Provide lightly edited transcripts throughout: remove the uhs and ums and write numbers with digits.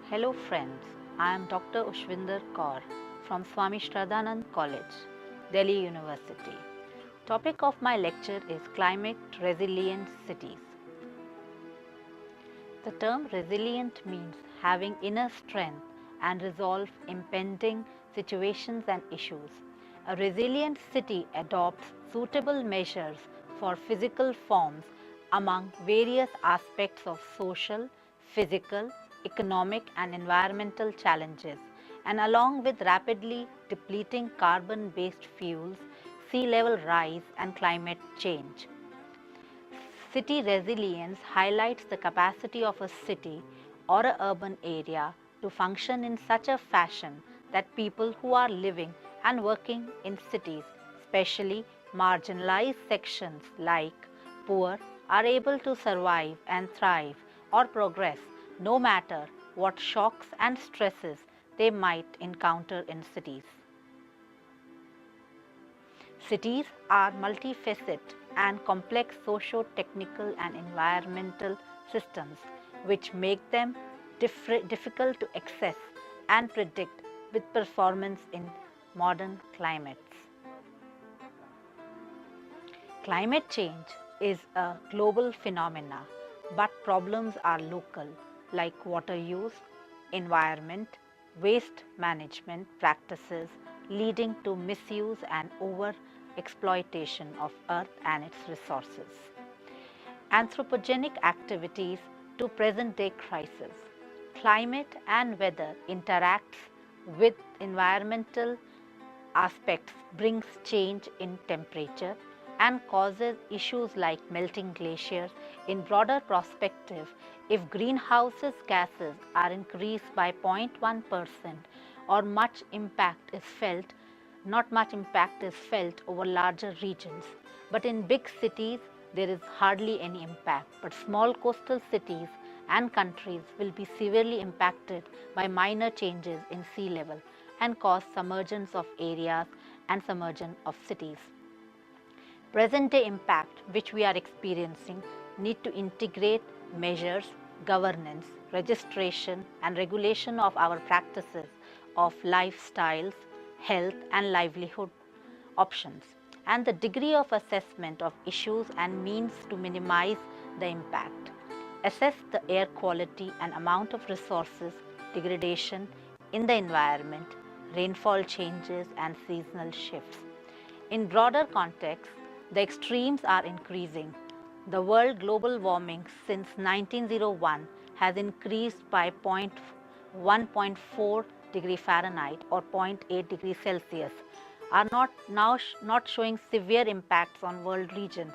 Hello friends, I am Dr. Ushvinder Kaur from Swami Shraddhanand College, Delhi University. Topic of my lecture is Climate Resilient Cities. The term resilient means having inner strength and resolve impending situations and issues. A resilient city adopts suitable measures for physical forms among various aspects of social, physical, economic and environmental challenges, and along with rapidly depleting carbon-based fuels, sea level rise and climate change. City resilience highlights the capacity of a city or an urban area to function in such a fashion that people who are living and working in cities, especially marginalized sections like poor, are able to survive and thrive or progress no matter what shocks and stresses they might encounter in cities. Cities are multifaceted and complex socio-technical and environmental systems which make them difficult to access and predict with performance in modern climates. Climate change is a global phenomena, but problems are local like water use, environment, waste management practices leading to misuse and over-exploitation of earth and its resources. Anthropogenic activities to present-day crisis. Climate and weather interacts with environmental aspects, brings change in temperature and causes issues like melting glaciers. In broader perspective, if greenhouse gases are increased by 0.1% or much impact is felt, not much impact is felt over larger regions. But in big cities, there is hardly any impact. But small coastal cities and countries will be severely impacted by minor changes in sea level and cause submergence of areas and submersion of cities. Present-day impact which we are experiencing need to integrate measures, governance, registration and regulation of our practices of lifestyles, health and livelihood options, and the degree of assessment of issues and means to minimize the impact. Assess the air quality and amount of resources degradation in the environment, rainfall changes and seasonal shifts. In broader context, the extremes are increasing. The world global warming since 1901 has increased by 1.4 degree Fahrenheit or 0.8 degrees Celsius, are not showing severe impacts on world regions,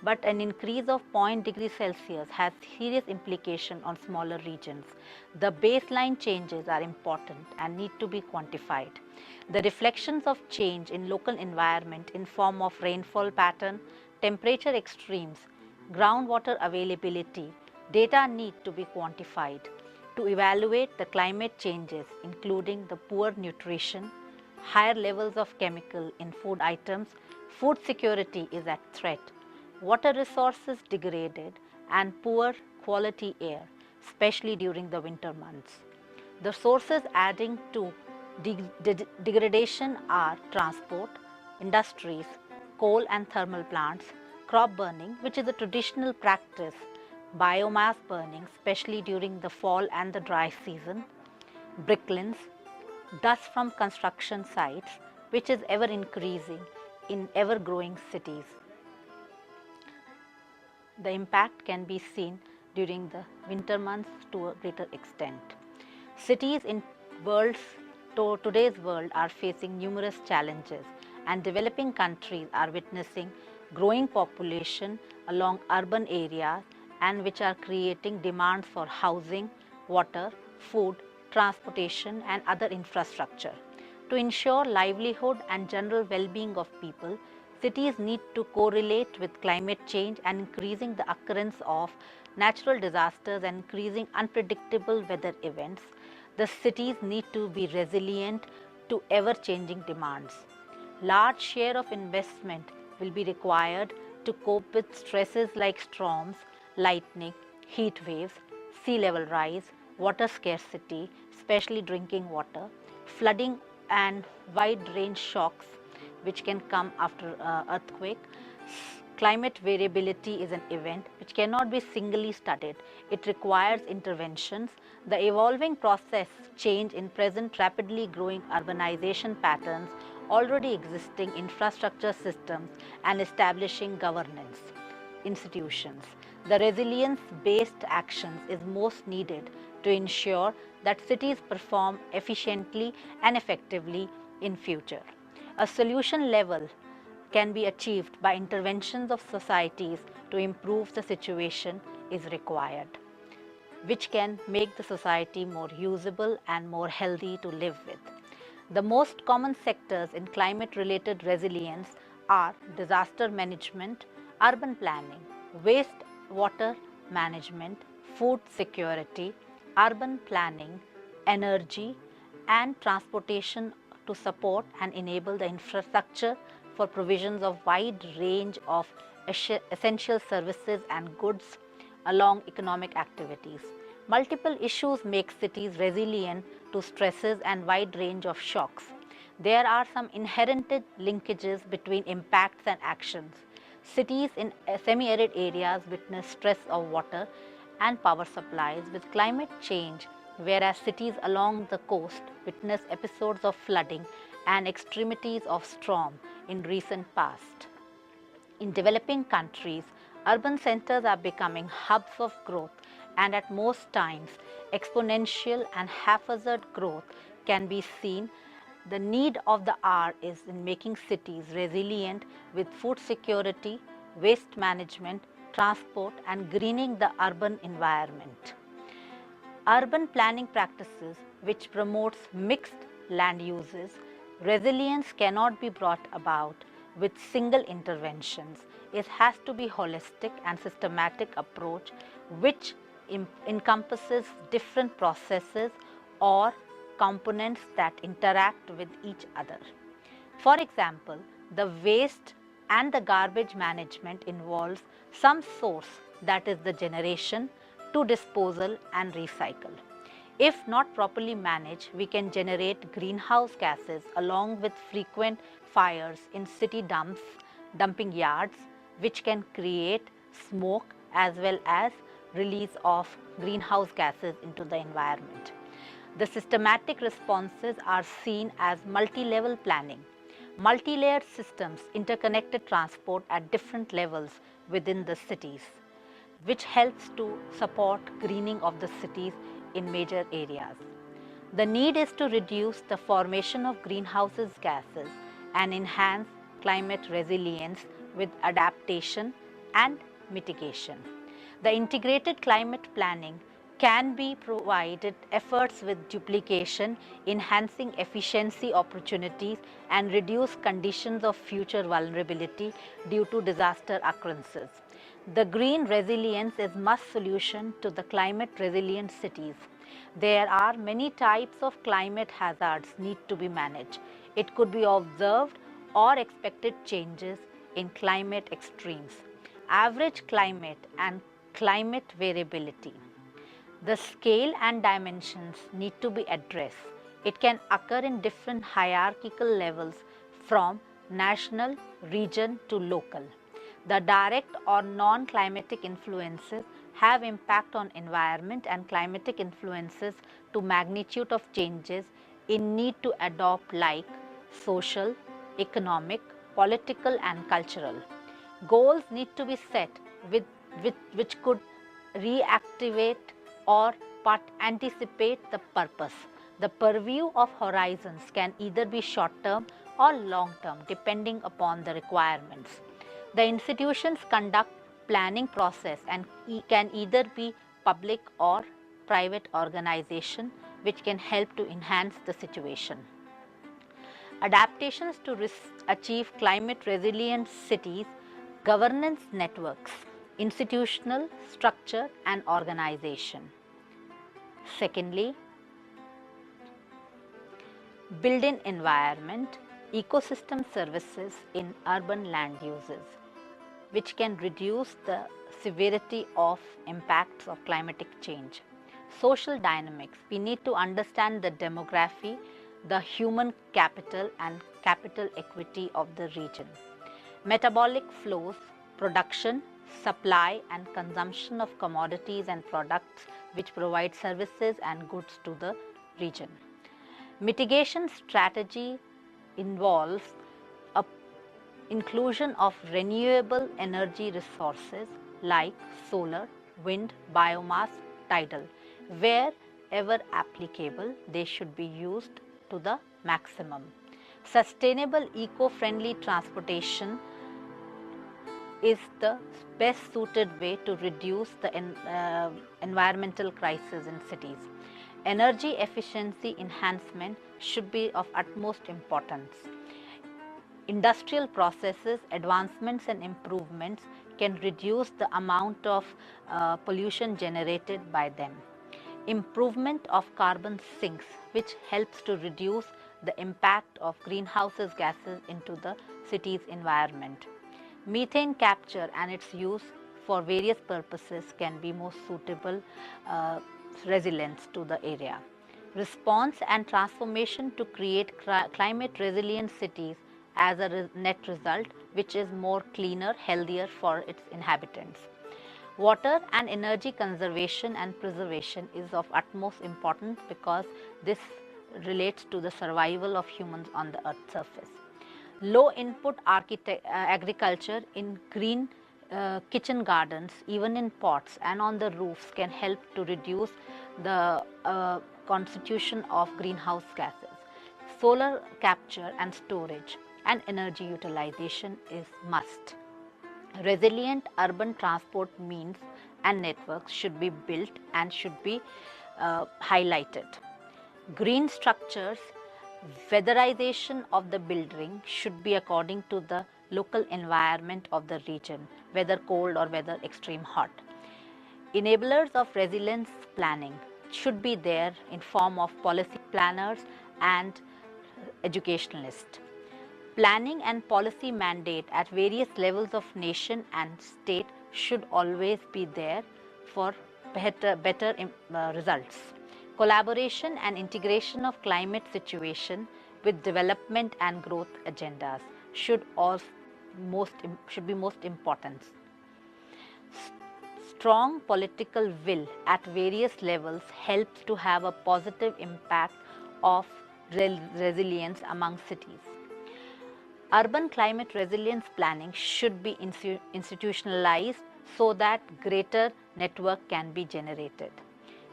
but an increase of 0.0 degrees Celsius has serious implication on smaller regions. The baseline changes are important and need to be quantified. The reflections of change in local environment in form of rainfall pattern, temperature extremes, groundwater availability, data need to be quantified to evaluate the climate changes including the poor nutrition, higher levels of chemical in food items, food security is at threat, water resources degraded and poor quality air, especially during the winter months. The sources adding to degradation are transport, industries, coal and thermal plants, crop burning, which is a traditional practice, biomass burning, especially during the fall and the dry season, bricklines, dust from construction sites, which is ever increasing in ever growing cities. The impact can be seen during the winter months to a greater extent. Cities in today's world are facing numerous challenges, and developing countries are witnessing growing population along urban areas and which are creating demands for housing, water, food, transportation and other infrastructure. To ensure livelihood and general well-being of people, cities need to correlate with climate change and increasing the occurrence of natural disasters and increasing unpredictable weather events. The cities need to be resilient to ever-changing demands. Large share of investment will be required to cope with stresses like storms, lightning, heat waves, sea level rise, water scarcity, especially drinking water, flooding and wide range shocks which can come after earthquake. Climate variability is an event which cannot be singly studied. It requires interventions. The evolving process change in present rapidly growing urbanization patterns, already existing infrastructure systems, and establishing governance institutions. The resilience-based actions is most needed to ensure that cities perform efficiently and effectively in future. A solution level can be achieved by interventions of societies to improve the situation is required, which can make the society more usable and more healthy to live with. The most common sectors in climate-related resilience are disaster management, urban planning, waste water management, food security, urban planning, energy, and transportation to support and enable the infrastructure for provisions of wide range of essential services and goods along economic activities. Multiple issues make cities resilient to stresses and wide range of shocks. There are some inherent linkages between impacts and actions. Cities in semi-arid areas witness stress of water and power supplies with climate change, whereas cities along the coast witness episodes of flooding and extremities of storm in recent past. In developing countries, urban centers are becoming hubs of growth, and at most times, exponential and haphazard growth can be seen. The need of the hour is in making cities resilient with food security, waste management, transport, and greening the urban environment. Urban planning practices which promotes mixed land uses, resilience cannot be brought about with single interventions. It has to be holistic and systematic approach which encompasses different processes or components that interact with each other. For example, the waste and the garbage management involves some source, that is the generation, to disposal and recycle. If not properly managed, we can generate greenhouse gases along with frequent fires in city dumping yards, which can create smoke as well as release of greenhouse gases into the environment. The systematic responses are seen as multi-level planning. Multi-layered systems interconnected transport at different levels within the cities, which helps to support greening of the cities in major areas. The need is to reduce the formation of greenhouse gases and enhance climate resilience with adaptation and mitigation. The integrated climate planning can be provided efforts with duplication, enhancing efficiency opportunities and reduce conditions of future vulnerability due to disaster occurrences. The green resilience is must solution to the climate resilient cities. There are many types of climate hazards need to be managed. It could be observed or expected changes in climate extremes, average climate and climate variability. The scale and dimensions need to be addressed. It can occur in different hierarchical levels from national, region to local. The direct or non-climatic influences have impact on environment and climatic influences to magnitude of changes in need to adopt like social, economic, political and cultural. Goals need to be set which could reactivate or anticipate the purpose. The purview of horizons can either be short-term or long-term depending upon the requirements. The institutions conduct planning process and can either be public or private organization which can help to enhance the situation. Adaptations to achieve climate resilient cities, governance networks, institutional structure and organization. Secondly, built-in environment, ecosystem services in urban land uses, which can reduce the severity of impacts of climatic change. Social dynamics. We need to understand the demography, the human capital and capital equity of the region. Metabolic flows, production, supply and consumption of commodities and products which provide services and goods to the region. Mitigation strategy involves a inclusion of renewable energy resources like solar, wind, biomass, tidal. Wherever applicable, they should be used to the maximum. Sustainable eco-friendly transportation is the best suited way to reduce the environmental crisis in cities. Energy efficiency enhancement should be of utmost importance. Industrial processes, advancements and improvements can reduce the amount of pollution generated by them. Improvement of carbon sinks, which helps to reduce the impact of greenhouse gases into the city's environment. Methane capture and its use for various purposes can be most suitable resilience to the area. Response and transformation to create climate resilient cities as a net result, which is more cleaner, healthier for its inhabitants. Water and energy conservation and preservation is of utmost importance because this relates to the survival of humans on the earth's surface. Low input agriculture in green kitchen gardens, even in pots and on the roofs, can help to reduce the constitution of greenhouse gases. Solar capture and storage and energy utilization is must. Resilient urban transport means and networks should be built and should be highlighted. Green structures, weatherization of the building should be according to the local environment of the region, whether cold or whether extreme hot. Enablers of resilience planning should be there in form of policy planners and educationalists. Planning and policy mandate at various levels of nation and state should always be there for better results. Collaboration and integration of climate situation with development and growth agendas should be most important. Strong political will at various levels helps to have a positive impact of resilience among cities. Urban climate resilience planning should be institutionalized so that greater network can be generated.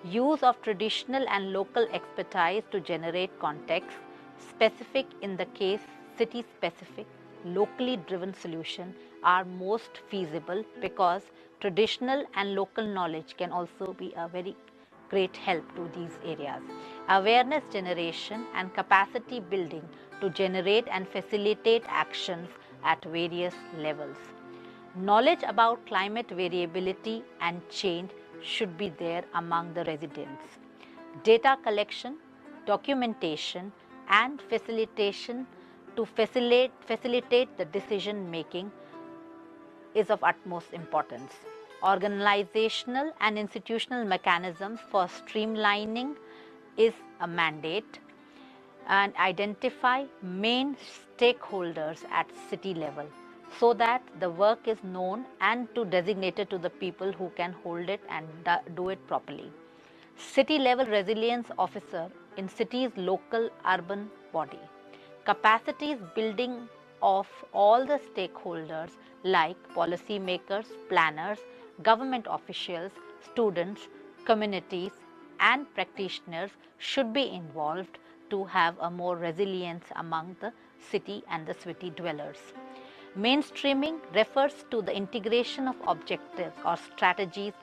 Use of traditional and local expertise to generate context specific in the case city specific, locally driven solutions are most feasible because traditional and local knowledge can also be a very great help to these areas. Awareness generation and capacity building to generate and facilitate actions at various levels. Knowledge about climate variability and change should be there among the residents. Data collection, documentation and facilitation to facilitate the decision making is of utmost importance. Organizational and institutional mechanisms for streamlining is a mandate, and identify main stakeholders at city level so that the work is known and to designated to the people who can hold it and do it properly. City level resilience officer in city's local urban body. Capacities building of all the stakeholders like policy makers, planners, government officials, students, communities and practitioners should be involved to have a more resilience among the city and the city dwellers. Mainstreaming refers to the integration of objectives or strategies,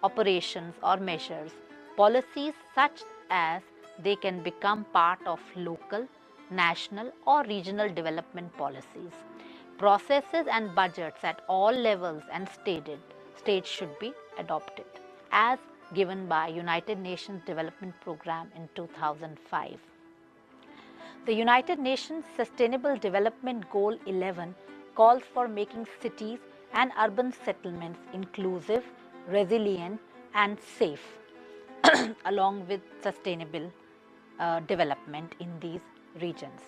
operations or measures, policies such as they can become part of local, national or regional development policies. Processes and budgets at all levels and states should be adopted as given by United Nations Development Program in 2005. The United Nations Sustainable Development Goal 11 calls for making cities and urban settlements inclusive, resilient and safe. along with sustainable development in these regions.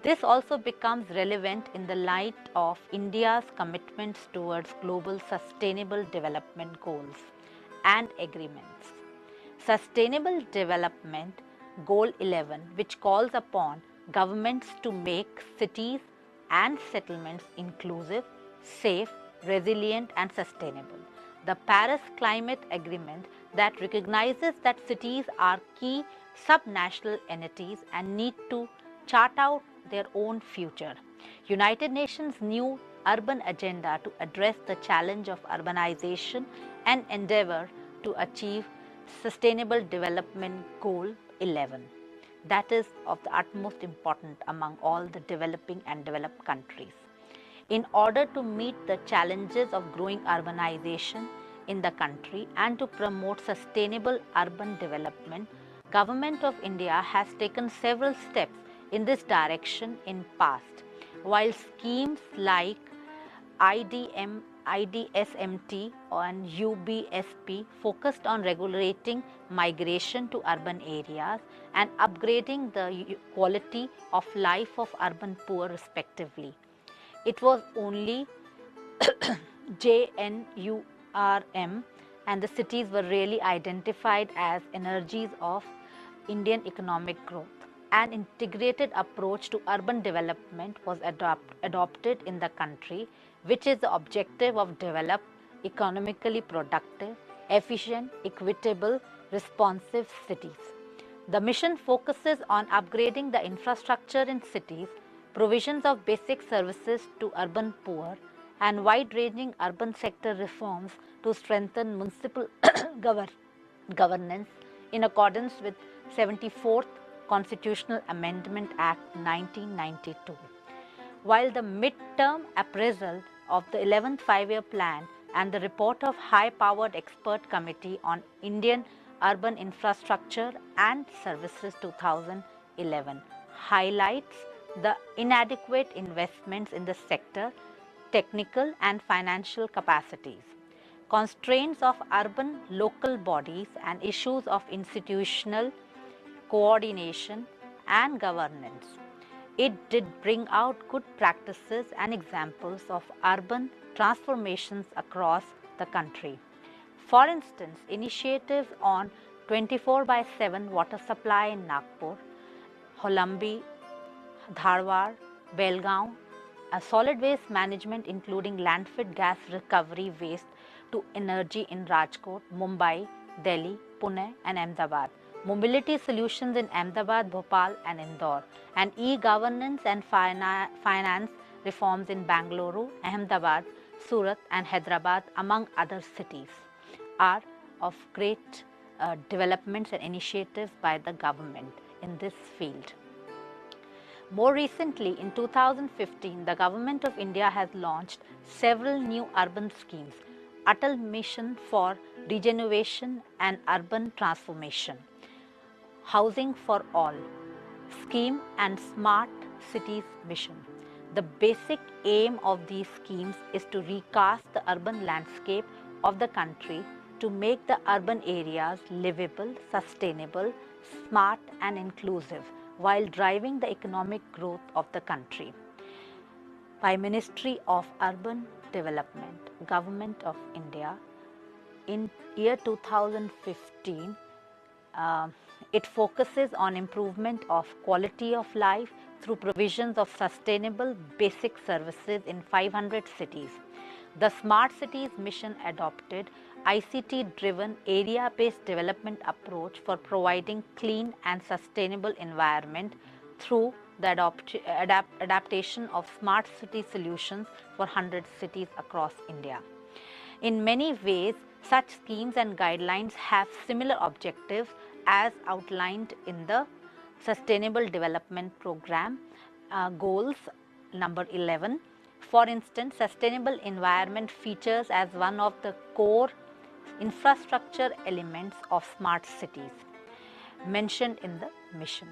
This also becomes relevant in the light of India's commitments towards global sustainable development goals and agreements. Sustainable Development Goal 11, which calls upon governments to make cities and settlements inclusive, safe, resilient, and sustainable. The Paris Climate Agreement that recognizes that cities are key subnational entities and need to chart out their own future. United Nations' new urban agenda to address the challenge of urbanization and endeavor to achieve Sustainable Development Goal 11. That is of the utmost importance among all the developing and developed countries. In order to meet the challenges of growing urbanization in the country and to promote sustainable urban development, Government of India has taken several steps in this direction in past. While schemes like IDSMT and UBSP focused on regulating migration to urban areas and upgrading the quality of life of urban poor respectively. It was only JNURM and the cities were really identified as energies of Indian economic growth. An integrated approach to urban development was adopted in the country, which is the objective of develop economically productive, efficient, equitable, responsive cities. The mission focuses on upgrading the infrastructure in cities, provisions of basic services to urban poor, and wide-ranging urban sector reforms to strengthen municipal governance in accordance with 74th Constitutional Amendment Act 1992. While the mid-term appraisal of the 11th Five-Year Plan and the report of High-Powered Expert Committee on Indian Urban Infrastructure and Services 2011 highlights the inadequate investments in the sector, technical and financial capacities, constraints of urban local bodies and issues of institutional coordination and governance. It did bring out good practices and examples of urban transformations across the country. For instance, initiatives on 24/7 water supply in Nagpur, Holambi, Dharwad, Belgaum, solid waste management including landfill gas recovery waste to energy in Rajkot, Mumbai, Delhi, Pune and Ahmedabad, mobility solutions in Ahmedabad, Bhopal and Indore, and e-governance and finance reforms in Bangalore, Ahmedabad, Surat and Hyderabad among other cities are of great developments and initiatives by the government in this field. More recently, in 2015, the Government of India has launched several new urban schemes, Atal Mission for Regeneration and Urban Transformation, Housing for All scheme and Smart Cities Mission. The basic aim of these schemes is to recast the urban landscape of the country to make the urban areas livable, sustainable, smart and inclusive while driving the economic growth of the country. By Ministry of Urban Development, Government of India, in year 2015, it focuses on improvement of quality of life through provisions of sustainable basic services in 500 cities. The Smart Cities Mission adopted ICT-driven area-based development approach for providing clean and sustainable environment through the adaptation of smart city solutions for 100 cities across India. In many ways, such schemes and guidelines have similar objectives as outlined in the Sustainable Development Program goals number 11. For instance, sustainable environment features as one of the core infrastructure elements of smart cities mentioned in the mission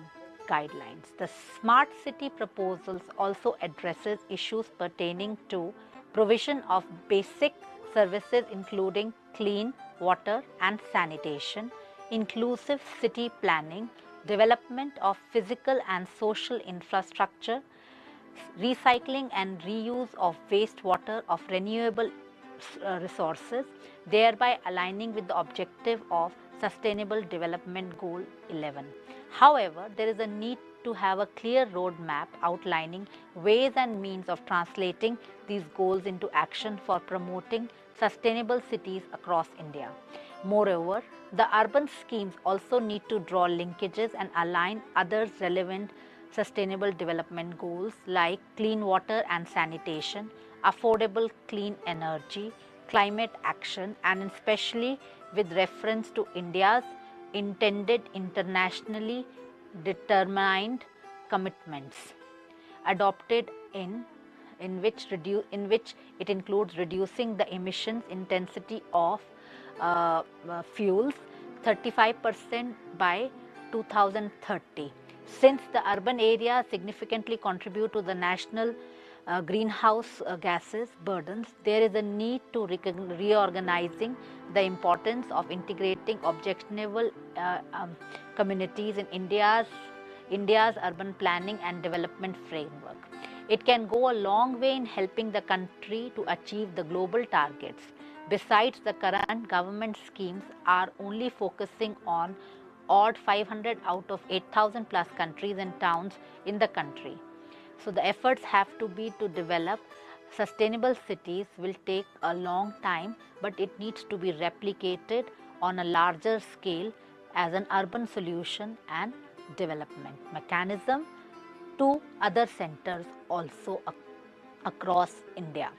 guidelines. The smart city proposals also addresses issues pertaining to provision of basic services including clean water and sanitation, inclusive city planning, development of physical and social infrastructure, recycling and reuse of wastewater of renewable resources, thereby aligning with the objective of Sustainable Development Goal 11. However, there is a need to have a clear roadmap outlining ways and means of translating these goals into action for promoting sustainable cities across India. Moreover, the urban schemes also need to draw linkages and align other relevant sustainable development goals like clean water and sanitation, affordable clean energy, climate action, and especially with reference to India's intended internationally determined commitments adopted in which it includes reducing the emissions intensity of fuels 35% by 2030. Since the urban areas significantly contribute to the national greenhouse gases burdens, there is a need to reorganizing the importance of integrating objectionable communities in India's urban planning and development framework. It can go a long way in helping the country to achieve the global targets. Besides, the current government schemes are only focusing on odd 500 out of 8,000 plus countries and towns in the country. So the efforts have to be to develop sustainable cities will take a long time, but it needs to be replicated on a larger scale as an urban solution and development mechanism to other centers also across India.